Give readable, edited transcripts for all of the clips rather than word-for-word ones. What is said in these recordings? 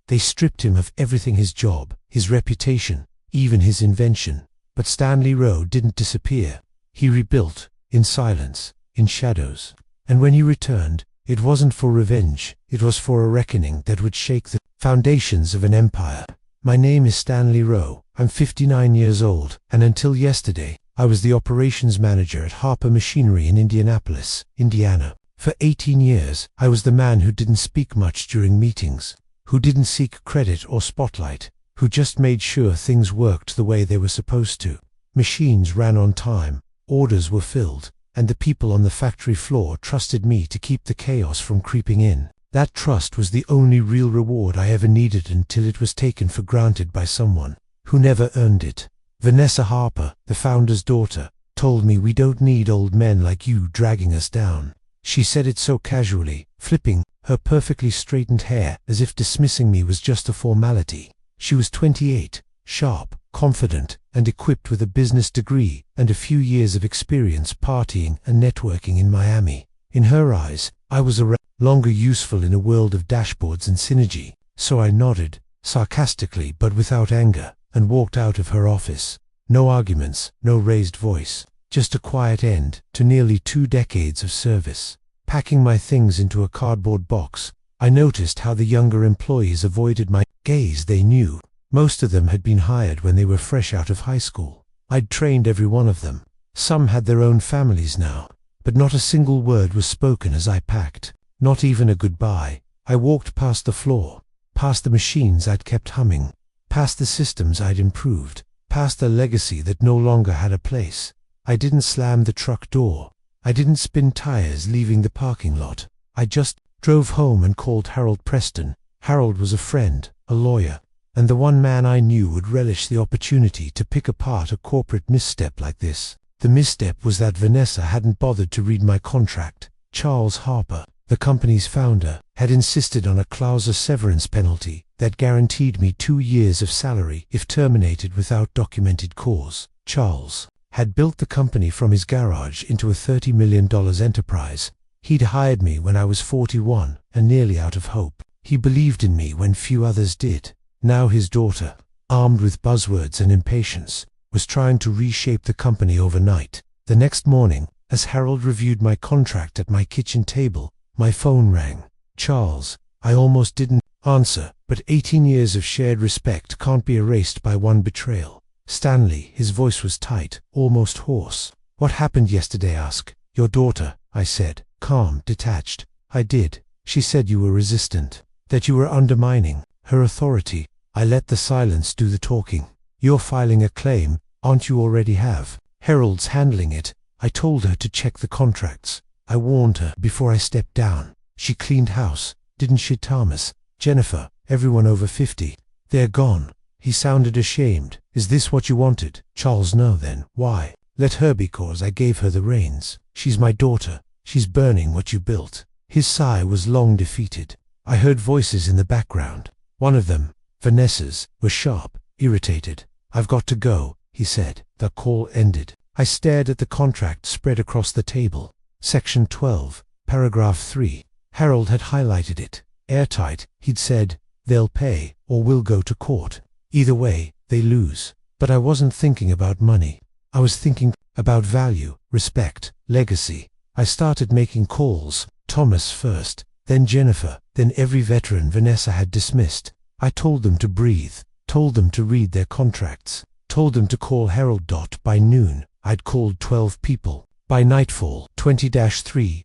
They stripped him of everything: his job, his reputation, even his invention. But Stanley Rowe didn't disappear. He rebuilt, in silence, in shadows. And when he returned, it wasn't for revenge, it was for a reckoning that would shake the foundations of an empire. My name is Stanley Rowe. I'm 59 years old, and until yesterday, I was the operations manager at Harper Machinery in Indianapolis, Indiana. For 18 years, I was the man who didn't speak much during meetings, who didn't seek credit or spotlight, who just made sure things worked the way they were supposed to. Machines ran on time, orders were filled, and the people on the factory floor trusted me to keep the chaos from creeping in. That trust was the only real reward I ever needed until it was taken for granted by someone who never earned it. Vanessa Harper, the founder's daughter, told me, "We don't need old men like you dragging us down." She said it so casually, flipping her perfectly straightened hair as if dismissing me was just a formality. She was 28, sharp, confident, and equipped with a business degree and a few years of experience partying and networking in Miami. In her eyes, I was longer useful in a world of dashboards and synergy, so I nodded, sarcastically but without anger, and walked out of her office. No arguments, no raised voice, just a quiet end to nearly 2 decades of service. Packing my things into a cardboard box, I noticed how the younger employees avoided my gaze. They knew. Most of them had been hired when they were fresh out of high school. I'd trained every one of them. Some had their own families now, but not a single word was spoken as I packed. Not even a goodbye. I walked past the floor, past the machines I'd kept humming, past the systems I'd improved, past the legacy that no longer had a place. I didn't slam the truck door. I didn't spin tires leaving the parking lot. I just drove home and called Harold Preston. Harold was a friend, a lawyer, and the one man I knew would relish the opportunity to pick apart a corporate misstep like this. The misstep was that Vanessa hadn't bothered to read my contract. Charles Harper, the company's founder, had insisted on a clause severance penalty that guaranteed me 2 years of salary if terminated without documented cause. Charles had built the company from his garage into a $30 million enterprise. He'd hired me when I was 41 and nearly out of hope. He believed in me when few others did. Now his daughter, armed with buzzwords and impatience, was trying to reshape the company overnight. The next morning, as Harold reviewed my contract at my kitchen table, my phone rang. "Charles." I almost didn't answer, but 18 years of shared respect can't be erased by one betrayal. "Stanley." His voice was tight, almost hoarse. "What happened yesterday?" "Ask your daughter," I said, calm, detached. "I did. She said you were resistant, that you were undermining her authority." I let the silence do the talking. "You're filing a claim, aren't you?" "Already have. Harold's handling it." I told her to check the contracts. I warned her before I stepped down. She cleaned house, didn't she? "Thomas, Jennifer, everyone over 50. They're gone." He sounded ashamed. "Is this what you wanted?" "Charles, no." "Then why?" "Let her, because I gave her the reins. She's my daughter. She's burning what you built." His sigh was long defeated. I heard voices in the background. One of them, Vanessa's, was sharp, irritated. "I've got to go," he said. The call ended. I stared at the contract spread across the table. Section 12, paragraph 3. Harold had highlighted it. Airtight, he'd said, "They'll pay, or we'll go to court. Either way, they lose." But I wasn't thinking about money. I was thinking about value, respect, legacy. I started making calls, Thomas first, then Jennifer, then every veteran Vanessa had dismissed. I told them to breathe, told them to read their contracts, told them to call Harold. By noon, I'd called 12 people. By nightfall, 20-3.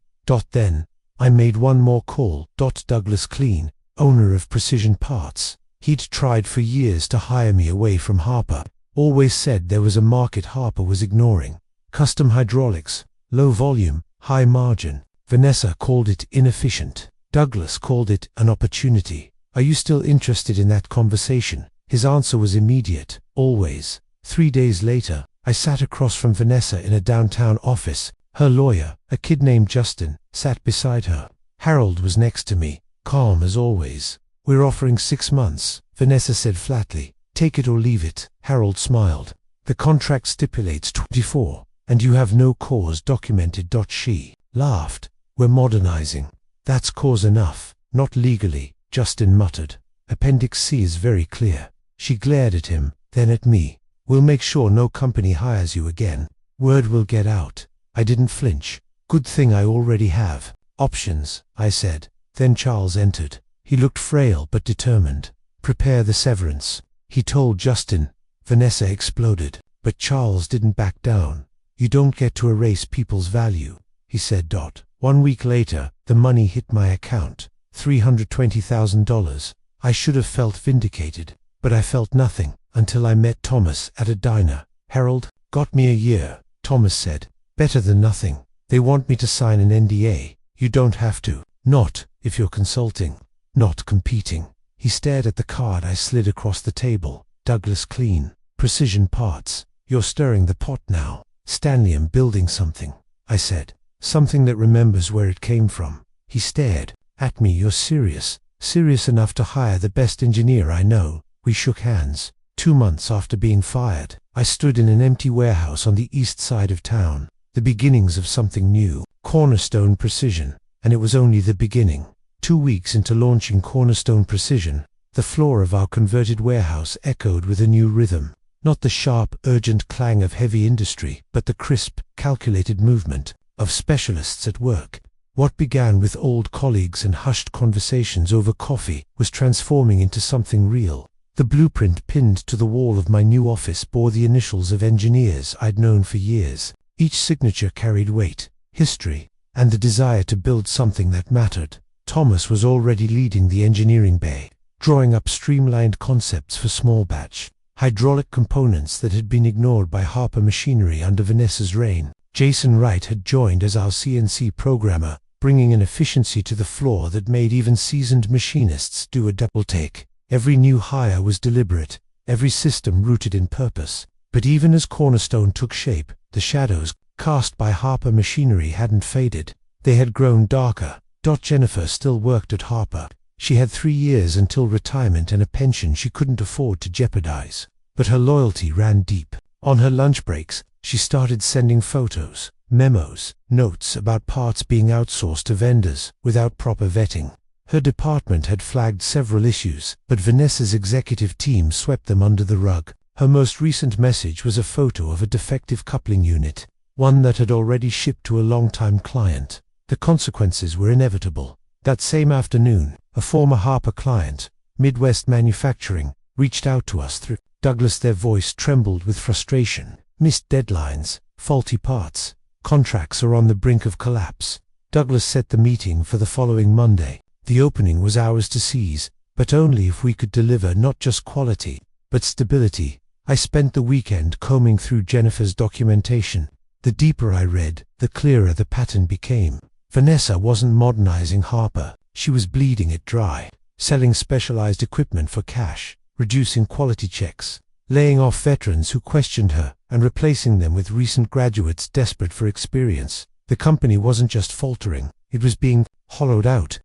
Then, I made one more call. Douglas Clean, owner of Precision Parts. He'd tried for years to hire me away from Harper. Always said there was a market Harper was ignoring. Custom hydraulics, low volume, high margin. Vanessa called it inefficient. Douglas called it an opportunity. "Are you still interested in that conversation?" His answer was immediate, always. 3 days later, I sat across from Vanessa in a downtown office. Her lawyer, a kid named Justin, sat beside her. Harold was next to me, calm as always. "We're offering 6 months, Vanessa said flatly. "Take it or leave it." Harold smiled. "The contract stipulates 24, and you have no cause documented." She laughed. "We're modernizing." "That's cause enough." "Not legally," Justin muttered. Appendix C is very clear. She glared at him, then at me. We'll make sure no company hires you again. Word will get out. I didn't flinch. Good thing I already have options, I said. Then Charles entered. He looked frail but determined. Prepare the severance, he told Justin. Vanessa exploded, but Charles didn't back down. You don't get to erase people's value, he said. 1 week later, the money hit my account, $320,000. I should have felt vindicated, but I felt nothing until I met Thomas at a diner. Harold, got me a year, Thomas said. Better than nothing. They want me to sign an NDA. You don't have to. Not if you're consulting. Not competing. He stared at the card I slid across the table. Douglas Clean. Precision parts. You're stirring the pot now. Stanley, I'm building something, I said. Something that remembers where it came from. He stared at me. You're serious? Serious enough to hire the best engineer I know. We shook hands. 2 months after being fired, I stood in an empty warehouse on the east side of town. The beginnings of something new. Cornerstone Precision. And it was only the beginning. 2 weeks into launching Cornerstone Precision, the floor of our converted warehouse echoed with a new rhythm. Not the sharp, urgent clang of heavy industry, but the crisp, calculated movement of specialists at work. What began with old colleagues and hushed conversations over coffee was transforming into something real. The blueprint pinned to the wall of my new office bore the initials of engineers I'd known for years. Each signature carried weight, history, and the desire to build something that mattered. Thomas was already leading the engineering bay, drawing up streamlined concepts for small batch hydraulic components that had been ignored by Harper Machinery under Vanessa's reign. Jason Wright had joined as our CNC programmer, bringing an efficiency to the floor that made even seasoned machinists do a double take. Every new hire was deliberate, every system rooted in purpose. But even as Cornerstone took shape, the shadows cast by Harper Machinery hadn't faded. They had grown darker. Jennifer still worked at Harper. She had 3 years until retirement and a pension she couldn't afford to jeopardize. But her loyalty ran deep. On her lunch breaks, she started sending photos, memos, notes about parts being outsourced to vendors without proper vetting. Her department had flagged several issues, but Vanessa's executive team swept them under the rug. Her most recent message was a photo of a defective coupling unit, one that had already shipped to a long-time client. The consequences were inevitable. That same afternoon, a former Harper client, Midwest Manufacturing, reached out to us through Douglas. Their voice trembled with frustration. Missed deadlines, faulty parts, contracts are on the brink of collapse. Douglas set the meeting for the following Monday. The opening was ours to seize, but only if we could deliver not just quality, but stability. I spent the weekend combing through Jennifer's documentation. The deeper I read, the clearer the pattern became. Vanessa wasn't modernizing Harper, she was bleeding it dry, selling specialized equipment for cash, reducing quality checks, laying off veterans who questioned her, and replacing them with recent graduates desperate for experience. The company wasn't just faltering, it was being hollowed out.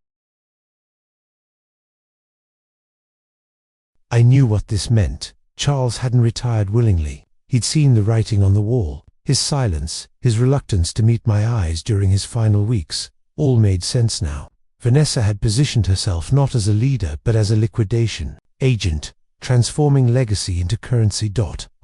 I knew what this meant. Charles hadn't retired willingly. He'd seen the writing on the wall. His silence, his reluctance to meet my eyes during his final weeks, all made sense now. Vanessa had positioned herself not as a leader but as a liquidation agent, transforming legacy into currency.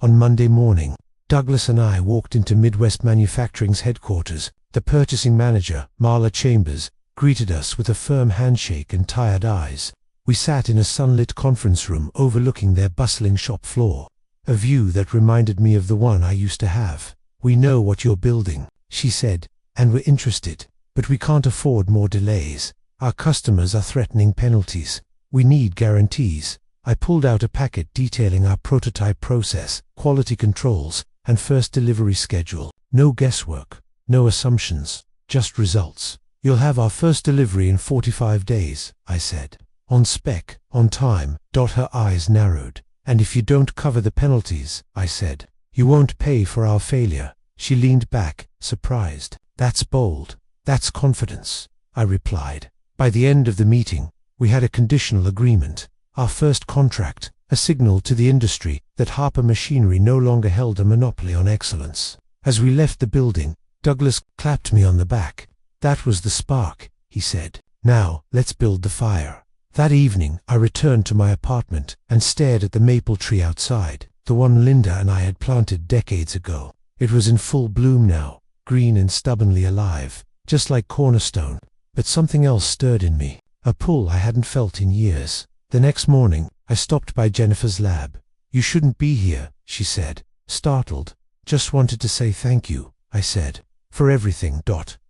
On Monday morning, Douglas and I walked into Midwest Manufacturing's headquarters. The purchasing manager, Marla Chambers, greeted us with a firm handshake and tired eyes. We sat in a sunlit conference room overlooking their bustling shop floor, a view that reminded me of the one I used to have. "We know what you're building," she said, "and we're interested, but we can't afford more delays. Our customers are threatening penalties. We need guarantees." I pulled out a packet detailing our prototype process, quality controls, and first delivery schedule. No guesswork, no assumptions, just results. "You'll have our first delivery in 45 days, I said. "On spec, on time." Her eyes narrowed. "And if you don't cover the penalties," I said, "you won't pay for our failure." She leaned back, surprised. "That's bold. That's confidence," I replied. By the end of the meeting, we had a conditional agreement, our first contract, a signal to the industry that Harper Machinery no longer held a monopoly on excellence. As we left the building, Douglas clapped me on the back. "That was the spark," he said. "Now, let's build the fire." That evening, I returned to my apartment and stared at the maple tree outside, the one Linda and I had planted decades ago. It was in full bloom now, green and stubbornly alive, just like Cornerstone. But something else stirred in me, a pull I hadn't felt in years. The next morning, I stopped by Jennifer's lab. "You shouldn't be here," she said, startled. "Just wanted to say thank you," I said, "for everything."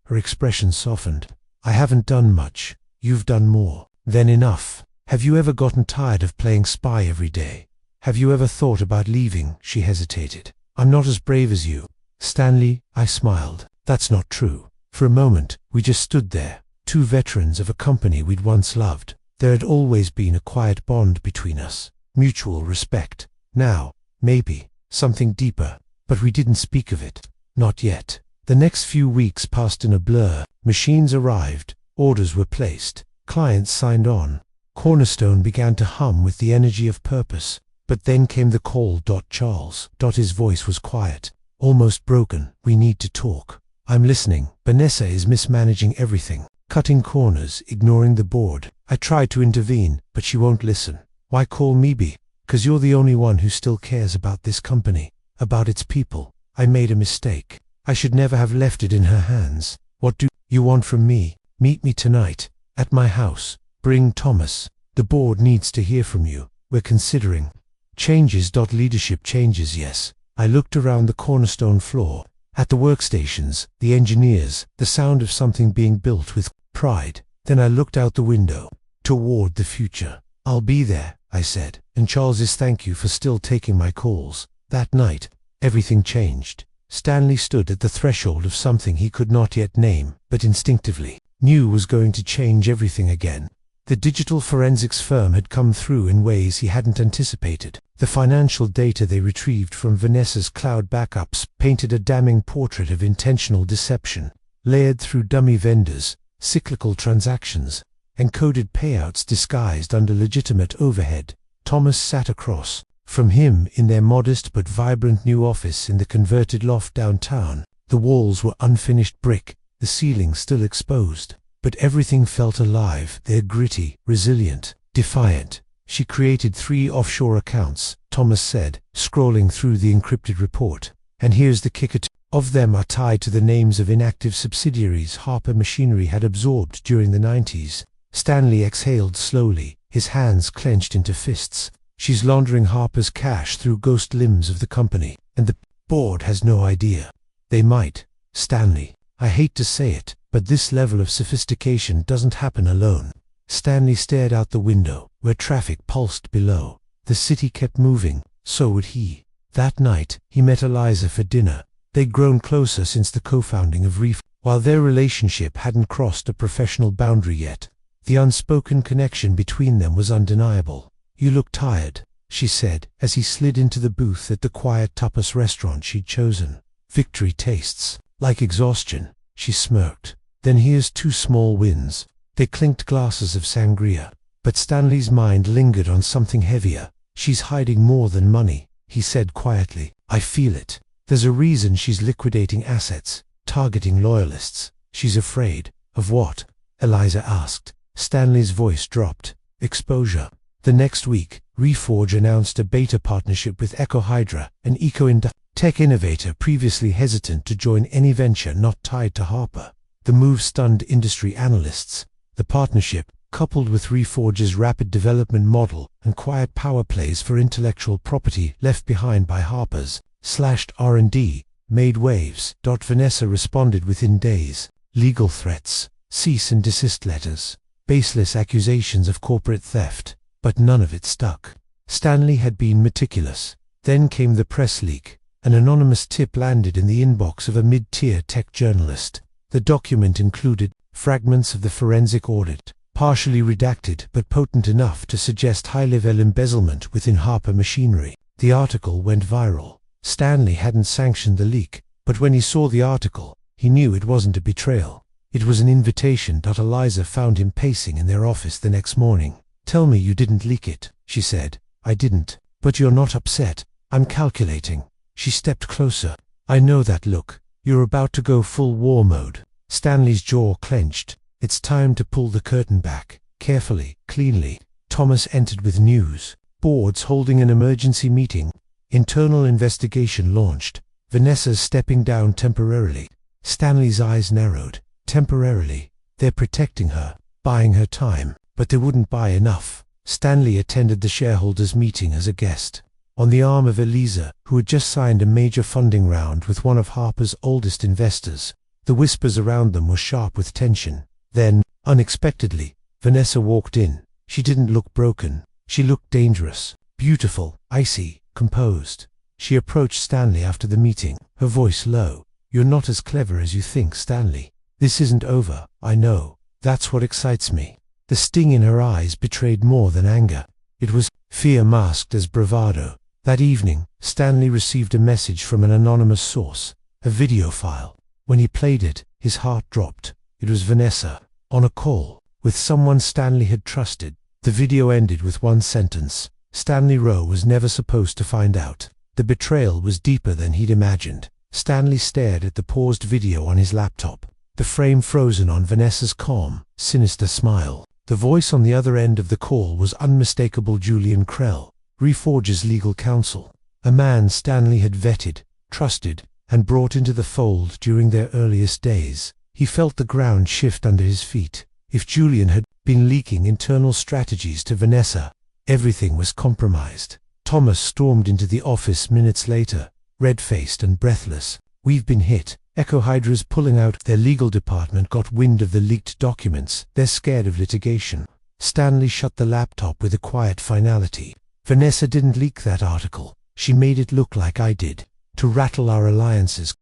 Her expression softened. "I haven't done much. You've done more than enough. Have you ever gotten tired of playing spy every day? Have you ever thought about leaving?" She hesitated. "I'm not as brave as you, Stanley," I smiled. "That's not true." For a moment, we just stood there, two veterans of a company we'd once loved. There had always been a quiet bond between us, mutual respect. Now, maybe, something deeper, but we didn't speak of it. Not yet. The next few weeks passed in a blur. Machines arrived, orders were placed, clients signed on. Cornerstone began to hum with the energy of purpose. But then came the call. "Charles." His voice was quiet, almost broken. "We need to talk." "I'm listening." "Vanessa is mismanaging everything, cutting corners, ignoring the board." I tried to intervene, but she won't listen. "Why call me, B? 'Cause you're the only one who still cares about this company, about its people." I made a mistake. I should never have left it in her hands. "What do you want from me?" "Meet me tonight, at my house. Bring Thomas. The board needs to hear from you. We're considering changes. Leadership changes, yes." I looked around the Cornerstone floor, at the workstations, the engineers, the sound of something being built with pride. Then I looked out the window, toward the future. "I'll be there," I said, "and Charles, thank you for still taking my calls." That night, everything changed. Stanley stood at the threshold of something he could not yet name, but instinctively knew was going to change everything again. The digital forensics firm had come through in ways he hadn't anticipated. The financial data they retrieved from Vanessa's cloud backups painted a damning portrait of intentional deception, layered through dummy vendors, cyclical transactions, encoded payouts disguised under legitimate overhead. Thomas sat across from him in their modest but vibrant new office in the converted loft downtown. The walls were unfinished brick, the ceiling still exposed. But everything felt alive. They're gritty, resilient, defiant. "She created 3 offshore accounts," Thomas said, scrolling through the encrypted report. "And here's the kicker. 2 of them are tied to the names of inactive subsidiaries Harper Machinery had absorbed during the 90s. Stanley exhaled slowly, his hands clenched into fists. "She's laundering Harper's cash through ghost limbs of the company, and the board has no idea." "They might, Stanley. I hate to say it, but this level of sophistication doesn't happen alone." Stanley stared out the window, where traffic pulsed below. The city kept moving, so would he. That night, he met Eliza for dinner. They'd grown closer since the co-founding of Reef, while their relationship hadn't crossed a professional boundary yet. The unspoken connection between them was undeniable. "You look tired," she said, as he slid into the booth at the quiet tapas restaurant she'd chosen. "Victory tastes like exhaustion," she smirked. "Then here's 2 small wins." They clinked glasses of sangria, but Stanley's mind lingered on something heavier. "She's hiding more than money," he said quietly. "I feel it. There's a reason she's liquidating assets, targeting loyalists." "She's afraid of what?" Eliza asked. Stanley's voice dropped. "Exposure." The next week, Reforge announced a beta partnership with EcoHydra, an eco-tech innovator previously hesitant to join any venture not tied to Harper. The move stunned industry analysts. The partnership, coupled with Reforge's rapid development model and quiet power plays for intellectual property left behind by Harper's slashed R&D, made waves. Vanessa responded within days. Legal threats, cease and desist letters, baseless accusations of corporate theft, but none of it stuck. Stanley had been meticulous. Then came the press leak. An anonymous tip landed in the inbox of a mid-tier tech journalist. The document included fragments of the forensic audit, partially redacted but potent enough to suggest high-level embezzlement within Harper Machinery. The article went viral. Stanley hadn't sanctioned the leak, but when he saw the article, he knew it wasn't a betrayal. It was an invitation. Eliza found him pacing in their office the next morning. "Tell me you didn't leak it," she said. "I didn't." "But you're not upset." "I'm calculating." She stepped closer. "I know that look. You're about to go full war mode." Stanley's jaw clenched. "It's time to pull the curtain back." carefully, cleanly. Thomas entered with news. Boards holding an emergency meeting. Internal investigation launched. Vanessa's stepping down temporarily. Stanley's eyes narrowed. Temporarily. They're protecting her, buying her time, but they wouldn't buy enough. Stanley attended the shareholders' meeting as a guest. On the arm of Eliza, who had just signed a major funding round with one of Harper's oldest investors. The whispers around them were sharp with tension. Then, unexpectedly, Vanessa walked in. She didn't look broken. She looked dangerous, beautiful, icy, composed. She approached Stanley after the meeting, her voice low. "You're not as clever as you think, Stanley. This isn't over, I know. That's what excites me." The sting in her eyes betrayed more than anger. It was fear masked as bravado. That evening, Stanley received a message from an anonymous source, a video file. When he played it, his heart dropped. It was Vanessa, on a call, with someone Stanley had trusted. The video ended with one sentence: Stanley Rowe was never supposed to find out. The betrayal was deeper than he'd imagined. Stanley stared at the paused video on his laptop, the frame frozen on Vanessa's calm, sinister smile. The voice on the other end of the call was unmistakable Julian Krell, Reforge's legal counsel, a man Stanley had vetted, trusted, and brought into the fold during their earliest days. He felt the ground shift under his feet. If Julian had been leaking internal strategies to Vanessa, everything was compromised. Thomas stormed into the office minutes later, red-faced and breathless. "We've been hit. Echo Hydra's pulling out. Their legal department got wind of the leaked documents. They're scared of litigation." Stanley shut the laptop with a quiet finality. "Vanessa didn't leak that article. She made it look like I did, to rattle our alliances."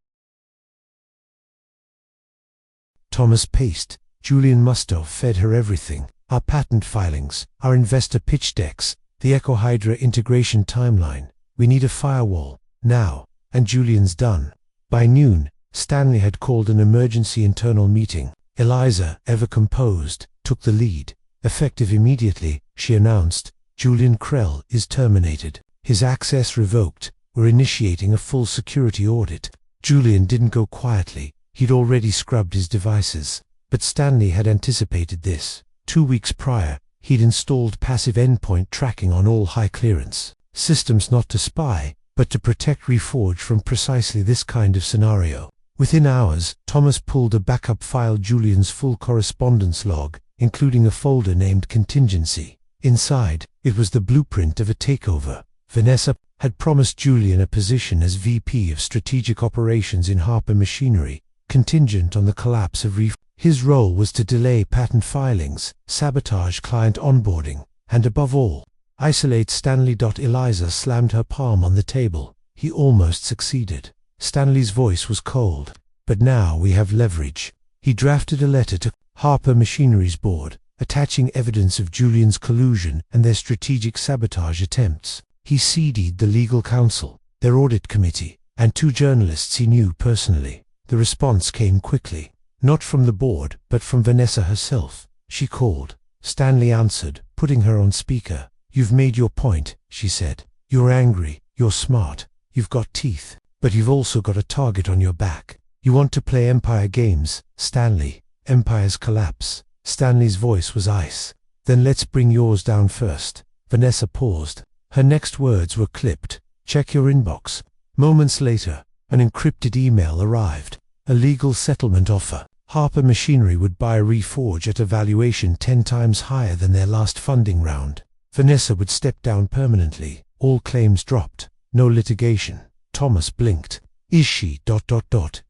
Thomas paced. "Julian must have fed her everything. Our patent filings, our investor pitch decks, the Echo Hydra integration timeline. We need a firewall, now, and Julian's done." By noon, Stanley had called an emergency internal meeting. Eliza, ever composed, took the lead. Effective immediately, she announced, "Julian Krell is terminated. His access revoked. We're initiating a full security audit." Julian didn't go quietly. He'd already scrubbed his devices. But Stanley had anticipated this. 2 weeks prior, he'd installed passive endpoint tracking on all high-clearance systems, not to spy, but to protect Reforge from precisely this kind of scenario. Within hours, Thomas pulled a backup file, Julian's full correspondence log, including a folder named Contingency. Inside, it was the blueprint of a takeover. Vanessa had promised Julian a position as VP of Strategic Operations in Harper Machinery, contingent on the collapse of Reforge. His role was to delay patent filings, sabotage client onboarding, and above all, isolate Stanley. Eliza slammed her palm on the table. He almost succeeded. Stanley's voice was cold. "But now we have leverage." He drafted a letter to Harper Machinery's board, attaching evidence of Julian's collusion and their strategic sabotage attempts. He CC'd the legal counsel, their audit committee, and 2 journalists he knew personally. The response came quickly. Not from the board, but from Vanessa herself. She called. Stanley answered, putting her on speaker. "You've made your point," she said. "You're angry, you're smart, you've got teeth, but you've also got a target on your back. You want to play Empire games, Stanley. Empire's collapse." Stanley's voice was ice. "Then let's bring yours down first." Vanessa paused. Her next words were clipped. "Check your inbox." Moments later, an encrypted email arrived. A legal settlement offer. Harper Machinery would buy Reforge at a valuation 10 times higher than their last funding round. Vanessa would step down permanently. All claims dropped. No litigation. Thomas blinked. "Is she...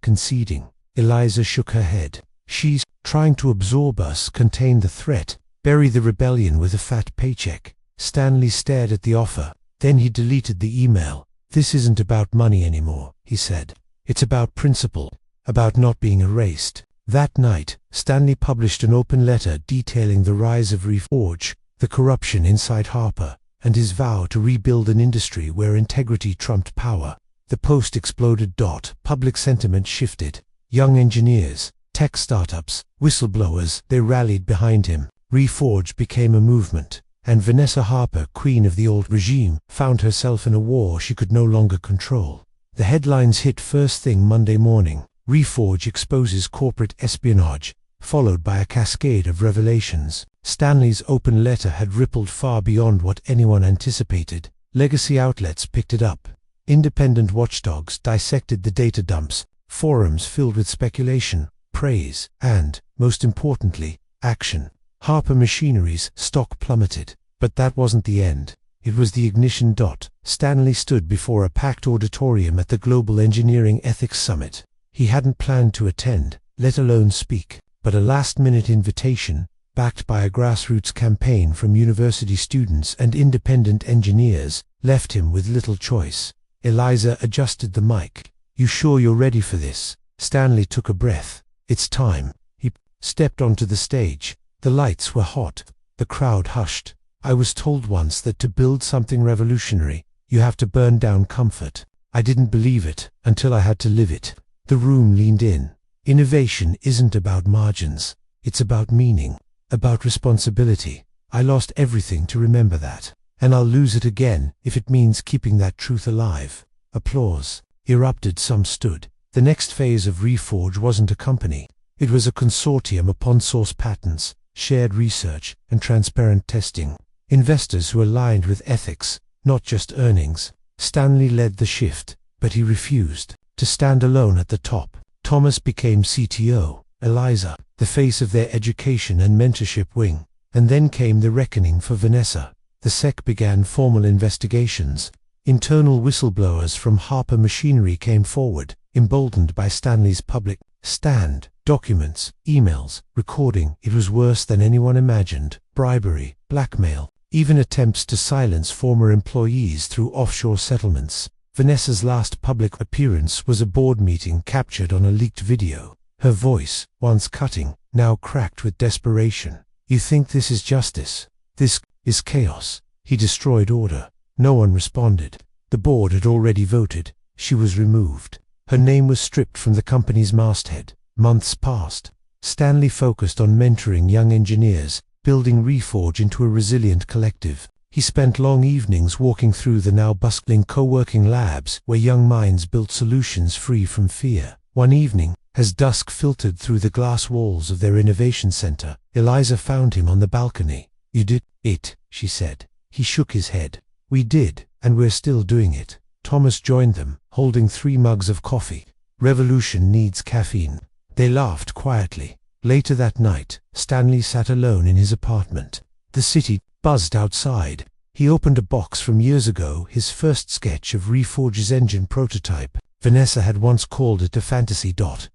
conceding?" Eliza shook her head. "She's trying to absorb us, contain the threat, bury the rebellion with a fat paycheck." Stanley stared at the offer. Then he deleted the email. "This isn't about money anymore," he said. "It's about principle, about not being erased." That night, Stanley published an open letter detailing the rise of Reforge, the corruption inside Harper, and his vow to rebuild an industry where integrity trumped power. The post exploded. Public sentiment shifted. Young engineers, tech startups, whistleblowers, they rallied behind him. Reforge became a movement, and Vanessa Harper, queen of the old regime, found herself in a war she could no longer control. The headlines hit first thing Monday morning. Reforge exposes corporate espionage. followed by a cascade of revelations. Stanley's open letter had rippled far beyond what anyone anticipated. Legacy outlets picked it up. Independent watchdogs dissected the data dumps, forums filled with speculation, praise, and, most importantly, action. Harper Machinery's stock plummeted. But that wasn't the end. It was the ignition. Stanley stood before a packed auditorium at the Global Engineering Ethics Summit. He hadn't planned to attend, let alone speak, but a last-minute invitation, backed by a grassroots campaign from university students and independent engineers, left him with little choice. Eliza adjusted the mic. "You sure you're ready for this?" Stanley took a breath. "It's time." He stepped onto the stage. The lights were hot. The crowd hushed. "I was told once that to build something revolutionary, you have to burn down comfort. I didn't believe it until I had to live it." The room leaned in. Innovation isn't about margins. It's about meaning, about responsibility. I lost everything to remember that, and I'll lose it again if it means keeping that truth alive. Applause erupted. Some stood. The next phase of Reforge wasn't a company. It was a consortium upon source patents, shared research, and transparent testing. Investors who aligned with ethics, not just earnings. Stanley led the shift, but he refused to stand alone at the top. Thomas became CTO, Eliza, the face of their education and mentorship wing. And then came the reckoning for Vanessa. The SEC began formal investigations. Internal whistleblowers from Harper Machinery came forward, emboldened by Stanley's public stand. Documents, emails, recording. It was worse than anyone imagined. Bribery, blackmail, even attempts to silence former employees through offshore settlements. Vanessa's last public appearance was a board meeting captured on a leaked video. Her voice, once cutting, now cracked with desperation. "You think this is justice? This is chaos." He destroyed order. No one responded. The board had already voted. She was removed. Her name was stripped from the company's masthead. Months passed. Stanley focused on mentoring young engineers, building Reforge into a resilient collective. He spent long evenings walking through the now bustling co-working labs where young minds built solutions free from fear. One evening, as dusk filtered through the glass walls of their innovation center, Eliza found him on the balcony. "You did it," she said. He shook his head. "We did, and we're still doing it." Thomas joined them, holding 3 mugs of coffee. Revolution needs caffeine. They laughed quietly. Later that night, Stanley sat alone in his apartment. The city buzzed outside. He opened a box from years ago, his first sketch of Reforge's engine prototype. Vanessa had once called it a fantasy.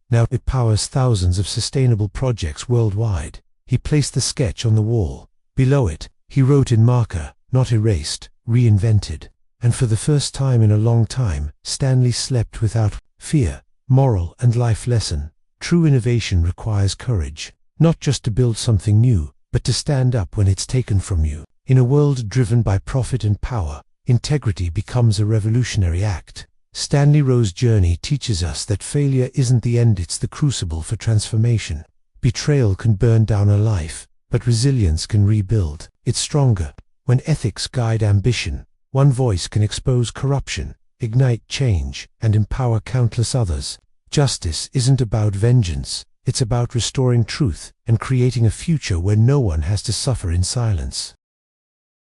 Now it powers thousands of sustainable projects worldwide. He placed the sketch on the wall. Below it, he wrote in marker, "Not erased, reinvented." And for the first time in a long time, Stanley slept without fear. Moral and life lesson. True innovation requires courage, not just to build something new, but to stand up when it's taken from you. In a world driven by profit and power, integrity becomes a revolutionary act. Stanley Rowe's journey teaches us that failure isn't the end, it's the crucible for transformation. Betrayal can burn down a life, but resilience can rebuild. It's stronger. When ethics guide ambition, one voice can expose corruption, ignite change, and empower countless others. Justice isn't about vengeance, it's about restoring truth and creating a future where no one has to suffer in silence.